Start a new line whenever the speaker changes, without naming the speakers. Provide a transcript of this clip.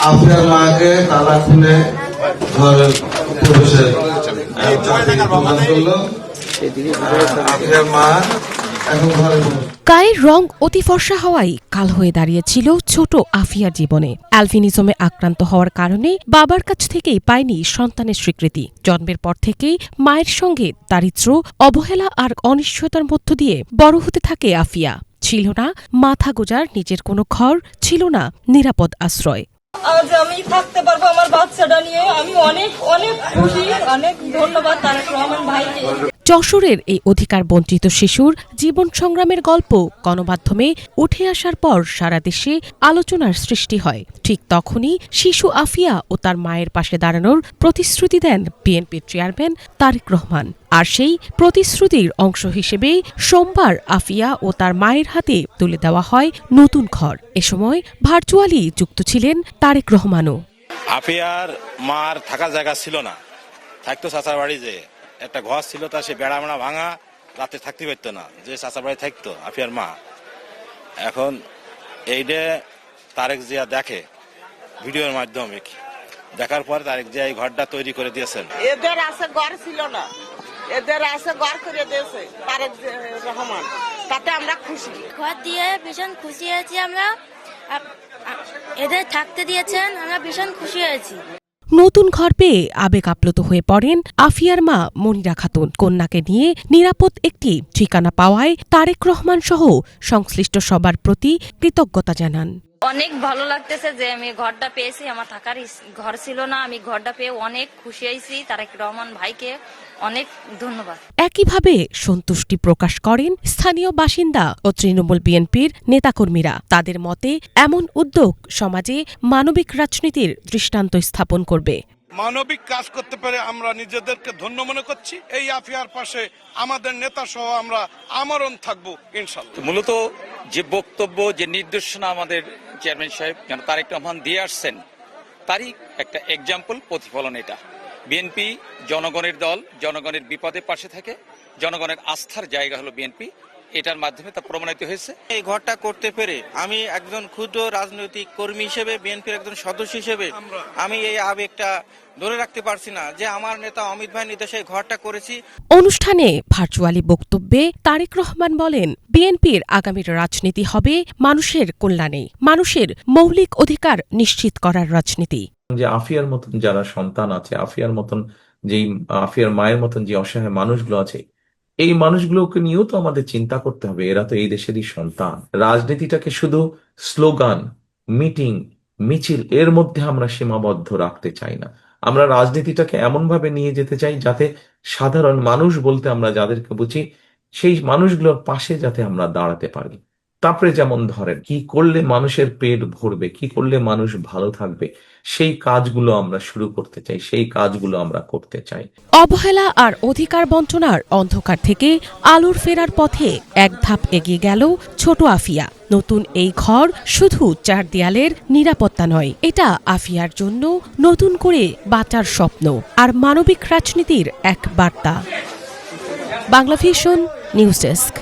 আফিয়ার মাকে তালা খুলে ঘরে প্রবেশের করলো। আফিয়ার মা এখন ঘরে
গায়ের রং অতি ফর্সা হওয়ায় কাল হয়ে দাঁড়িয়েছিল ছোট আফিয়ার জীবনে। অ্যালবিনিজমে আক্রান্ত হওয়ার কারণে বাবার কাছ থেকেই পায়নি সন্তানের স্বীকৃতি। জন্মের পর থেকেই মায়ের সঙ্গে দারিদ্র্য, অবহেলা আর অনিশ্চয়তার মধ্য দিয়ে বড় হতে থাকে আফিয়া। ছিল না মাথা গোজার নিজের কোনো ঘর, ছিল না নিরাপদ আশ্রয়।
আজ আমি থাকতে পারবো আমার বাচ্চাটা নিয়ে, আমি অনেক অনেক খুশি। অনেক ধন্যবাদ তারেক রহমান ভাইকে।
যশোরের এই অধিকার বঞ্চিত শিশুর জীবন সংগ্রামের গল্প গণমাধ্যমে উঠে আসার পর সারা দেশে আলোচনার সৃষ্টি হয়। ঠিক তখনই শিশু আফিয়া ও তার মায়ের পাশে দাঁড়ানোর প্রতিশ্রুতি দেন বিএনপির চেয়ারম্যান তারেক রহমান। আর সেই প্রতিশ্রুতির অংশ হিসেবে সোমবার আফিয়া ও তার মায়ের হাতে তুলে দেওয়া হয় নতুন ঘর। এ সময় ভার্চুয়ালি যুক্ত ছিলেন তারেক রহমানও।
আফিয়ার মার থাকার জায়গা ছিল না, থাকতো চাচার বাড়ি, যে একটা ঘর ছিল তা সে বেড়া মেড়া ভাঙা, রাতে থাকতে পারতো না, যে চাচার বাড়ি থাকতো আফিয়ার মা। এখন এইটা তারেক জিয়া দেখে ভিডিওর মাধ্যমে, দেখার পর তারেক জিয়া এই ঘরটা তৈরি করে দিয়েছেন।
এদের আছে ঘর ছিল না, এদের আছে ঘর করে দিয়েছে তারেক রহমান, তাতে আমরা খুশি।
ঘর দিয়ে ভীষণ খুশি হয়েছি আমরা, এদের থাকতে দিয়েছেন, আমরা ভীষণ খুশি হয়েছি।
নতুন ঘর পেয়ে আবেগ আপ্লুত হয়ে পড়েন আফিয়ার মা মনিরা খাতুন। কন্যাকে নিয়ে নিরাপদ একটি ঠিকানা পাওয়ায় তারেক রহমান সহ সংশ্লিষ্ট সবার প্রতি কৃতজ্ঞতা জানান।
অনেক ভালো লাগতেছে যে আমি ঘরটা পেয়েছি, আমার থাকার ঘর ছিল না, আমি ঘরটা পেয়ে অনেক খুশি হয়েছি। তারেক রহমান ভাইকে অনেক ধন্যবাদ।
একইভাবে সন্তুষ্টি প্রকাশ করেন স্থানীয় বাসিন্দা ও তৃণমূল বিএনপির নেতাকর্মীরা। তাদের মতে এমন উদ্যোগ সমাজে মানবিক রাজনীতির দৃষ্টান্ত স্থাপন করবে।
মানবিক কাজ করতে পারে আমরা নিজেদেরকে ধন্য মনে করছি। এই আফিয়ার পাশে আমাদের নেতা সহ আমরা আমরণ থাকবো ইনশাআল্লাহ।
মূলত যে বক্তব্য, যে নির্দেশনা আমাদের চেয়ারম্যান সাহেব তারেক রহমান দিয়ে আসছেন, তারই একটা এক্সাম্পল, প্রতিফলন এটা। বিএনপি জনগণের দল, জনগণের বিপদে পাশে থাকে, জনগণের আস্থার জায়গা হলো বিএনপি। এটার মাধ্যমে তা প্রমাণিত হয়েছে।
এই ঘরটা করতে পেরে আমি একজন ক্ষুদ্র রাজনৈতিক কর্মী হিসেবে, বিএনপির একজন সদস্য হিসেবে আমি এই আবেগটা ধরে রাখতে পারছি না যে আমার নেতা অমিত ভাই নির্দেশে ঘরটা করেছি।
অনুষ্ঠানে ভার্চুয়ালি বক্তব্যে তারেক রহমান বলেন, বিএনপির আগামীর রাজনীতি হবে মানুষের কল্যাণে, মানুষের মৌলিক অধিকার নিশ্চিত করার রাজনীতি।
যে আফিয়ার মতন যারা সন্তান আছে, আফিয়ার মতন যেই আফিয়ার মায়ের মতন যে অসহায় মানুষগুলো আছে, এই মানুষগুলোকে নিয়েও তো আমাদের চিন্তা করতে হবে। এরা তো এই দেশেরই সন্তান। রাজনীতিটাকে শুধু স্লোগান, মিটিং, মিছিল এর মধ্যে আমরা সীমাবদ্ধ রাখতে চাই না। আমরা রাজনীতিটাকে এমন ভাবে নিয়ে যেতে চাই যাতে সাধারণ মানুষ বলতে আমরা যাদেরকে বুঝি, সেই মানুষগুলোর পাশে যাতে আমরা দাঁড়াতে পারি। তারপরে যেমন ধরেন, কি করলে মানুষের পেট ভরবে, কি করলে মানুষ ভালো থাকবে, সেই কাজগুলো আমরা শুরু করতে চাই, সেই কাজগুলো আমরা করতে চাই।
অবহেলা আর অধিকার বঞ্চনার অন্ধকার থেকে আলোর ফেরার পথে এক ধাপ এগিয়ে গেল ছোট আফিয়া। নতুন এই ঘর শুধু চার দেয়ালের নিরাপত্তা নয়, এটা আফিয়ার জন্য নতুন করে বাঁচার স্বপ্ন আর মানবিক রাজনীতির এক বার্তা। Bangla vision news desk.